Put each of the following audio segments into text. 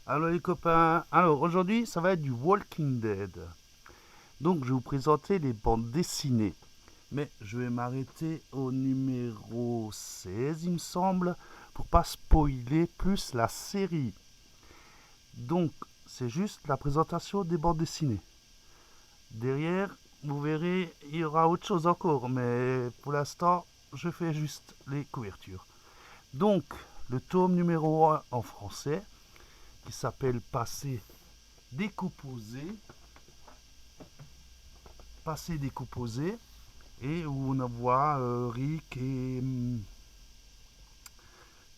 Alors les copains, alors aujourd'hui ça va être du Walking Dead. Donc je vais vous présenter les bandes dessinées. Mais je vais m'arrêter au numéro 16 il me semble, pour pas spoiler plus la série. Donc c'est juste la présentation des bandes dessinées. Derrière, vous verrez, il y aura autre chose encore, mais pour l'instant, je fais juste les couvertures. Donc, le tome numéro 1 en français, qui s'appelle Passé décomposé, et où on voit Rick et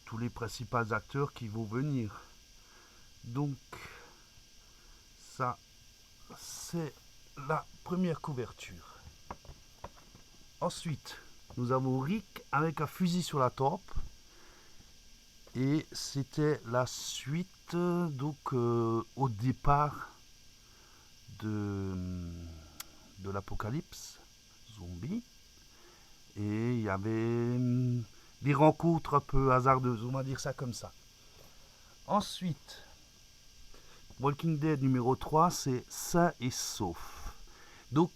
tous les principaux acteurs qui vont venir. Donc, ça, c'est la première couverture. Ensuite, nous avons Rick avec un fusil sur la tempe. Et c'était la suite, au départ de, de l'apocalypse zombie. Et il y avait des rencontres un peu hasardeuses, on va dire ça comme ça. Ensuite, Walking Dead numéro 3, c'est sain et sauf. Donc,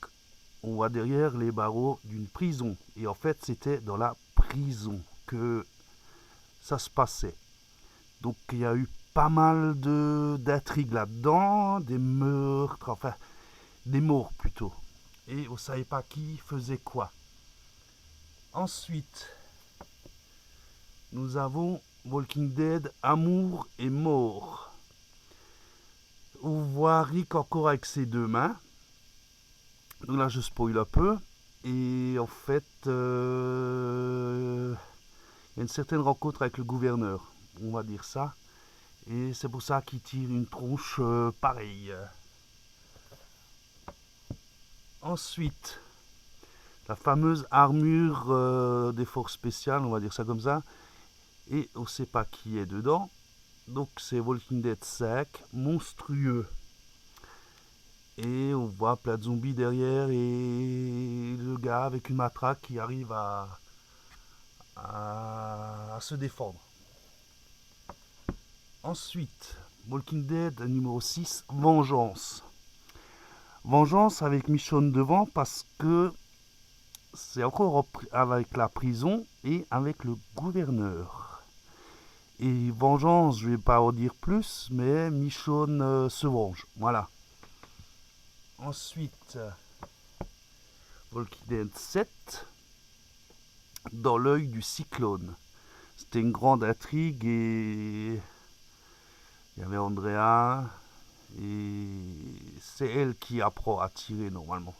on voit derrière les barreaux d'une prison. Et en fait, c'était dans la prison que ça se passait. Donc, il y a eu pas mal d'intrigues là-dedans, des meurtres, enfin, des morts plutôt. Et on ne savait pas qui faisait quoi. Ensuite, nous avons Walking Dead, Amour et Mort. On voit Rick encore avec ses deux mains. Donc là, je spoil un peu. Et en fait, il y a une certaine rencontre avec le gouverneur, on va dire ça. Et c'est pour ça qu'il tire une tronche pareille. Ensuite, la fameuse armure des forces spéciales, on va dire ça comme ça. Et on ne sait pas qui est dedans. Donc c'est Walking Dead 5, monstrueux. Et on voit plein de zombies derrière et le gars avec une matraque qui arrive à se défendre. Ensuite, Walking Dead numéro 6, Vengeance. Vengeance avec Michonne devant parce que c'est encore avec la prison et avec le gouverneur. Et vengeance, je vais pas en dire plus, mais Michonne se venge. Voilà. Ensuite, Walking Dead 7, dans l'œil du cyclone. C'était une grande intrigue et il y avait Andrea et c'est elle qui apprend à tirer normalement.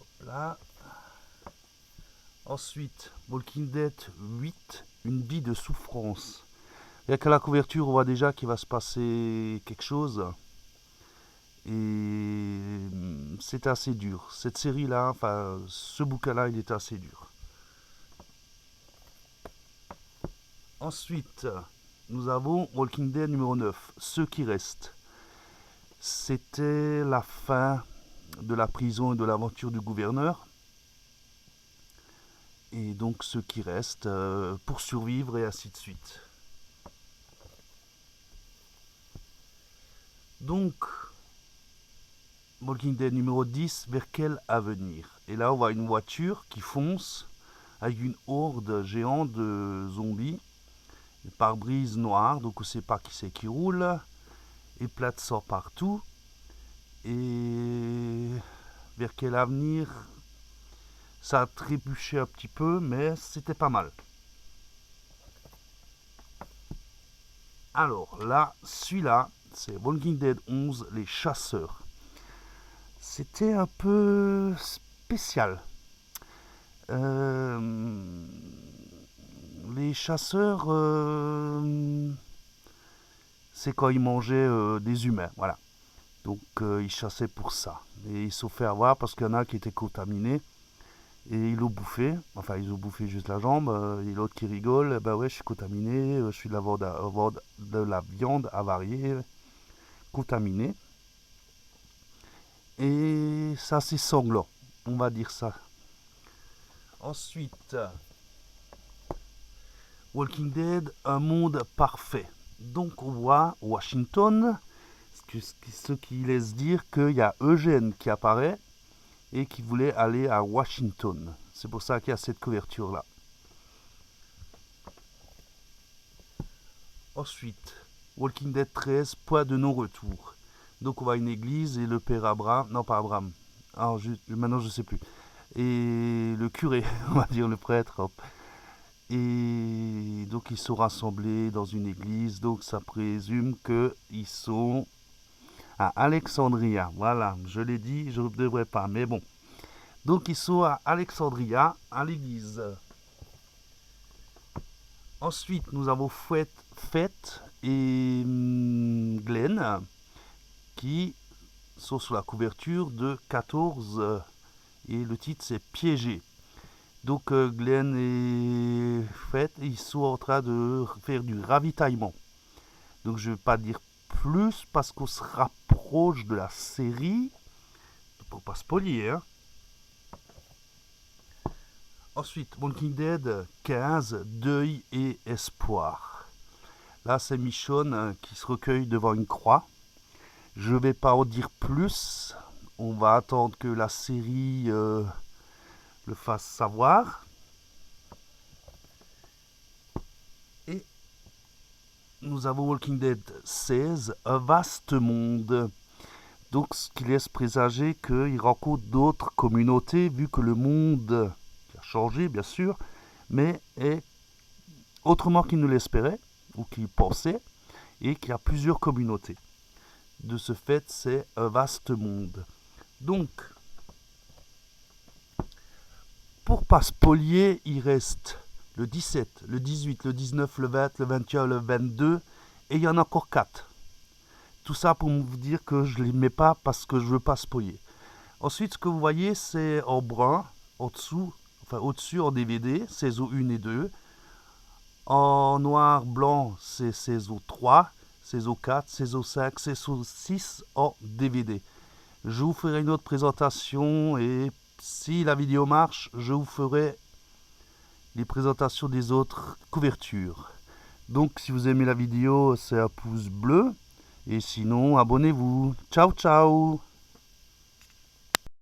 Hop là. Ensuite, Walking Dead 8, une vie de souffrance. Il y a qu'à la couverture, on voit déjà qu'il va se passer quelque chose. Et c'est assez dur. Cette série-là, enfin, ce bouquin-là, il est assez dur. Ensuite, nous avons Walking Dead numéro 9, Ceux qui restent. C'était la fin de la prison et de l'aventure du gouverneur. Et donc ceux qui restent pour survivre et ainsi de suite. Donc, Walking Dead numéro 10, vers quel avenir? Et là, on voit une voiture qui fonce avec une horde géante de zombies, pare-brise noir, donc on ne sait pas qui c'est qui roule, et plein de sang partout. Et vers quel avenir? Ça a trébuché un petit peu, mais c'était pas mal. Alors là, celui-là, c'est Walking Dead 11, les chasseurs. C'était un peu spécial. Euh, les chasseurs, c'est quand ils mangeaient des humains, voilà. Donc ils chassaient pour ça. Et ils se sont fait avoir parce qu'il y en a qui étaient contaminés. Et ils l'ont bouffé, enfin ils ont bouffé juste la jambe, et l'autre qui rigole, bah ouais je suis contaminé, je suis de la viande avariée, contaminée. Et ça c'est sanglant, on va dire ça. Ensuite, Walking Dead, un monde parfait. Donc on voit Washington, ce qui laisse dire qu'il y a Eugène qui apparaît et qui voulait aller à Washington. C'est pour ça qu'il y a cette couverture-là. Ensuite, Walking Dead 13, point de non-retour. Donc on va à une église et le père Abraham, non pas Abraham, maintenant je sais plus, et le curé, on va dire le prêtre, hop. Et donc ils sont rassemblés dans une église, donc ça présume qu'ils sont à Alexandria. Voilà, je l'ai dit, je ne devrais pas, mais bon. Donc ils sont à Alexandria, à l'église. Ensuite, nous avons Fête et Glenn qui sont sur la couverture de 14 et le titre c'est Piégé. Donc Glenn et Fête, ils sont en train de faire du ravitaillement. Donc je ne vais pas dire plus parce qu'on se rapproche de la série. Pour pas spoiler, hein. Ensuite, Walking Dead 15, Deuil et Espoir. Là, c'est Michonne qui se recueille devant une croix. Je ne vais pas en dire plus. On va attendre que la série le fasse savoir. Et nous avons Walking Dead 16, Un vaste monde. Donc, ce qui laisse présager qu'il rencontre d'autres communautés, vu que le monde a changé, bien sûr, mais est autrement qu'il ne l'espérait, ou qu'il pensait, et qu'il y a plusieurs communautés. De ce fait, c'est un vaste monde. Donc, pour pas spolier, il reste le 17, le 18, le 19, le 20, le 21, le 22, et il y en a encore 4. Tout ça pour vous dire que je ne les mets pas parce que je ne veux pas spoiler. Ensuite, ce que vous voyez, c'est en brun, en dessous, enfin au-dessus en DVD, saison 1 et 2. En noir, blanc, c'est saison 3, saison 4, saison 5, saison 6 en DVD. Je vous ferai une autre présentation et si la vidéo marche, je vous ferai les présentations des autres couvertures. Donc si vous aimez la vidéo, c'est un pouce bleu. Et sinon, abonnez-vous. Ciao, ciao!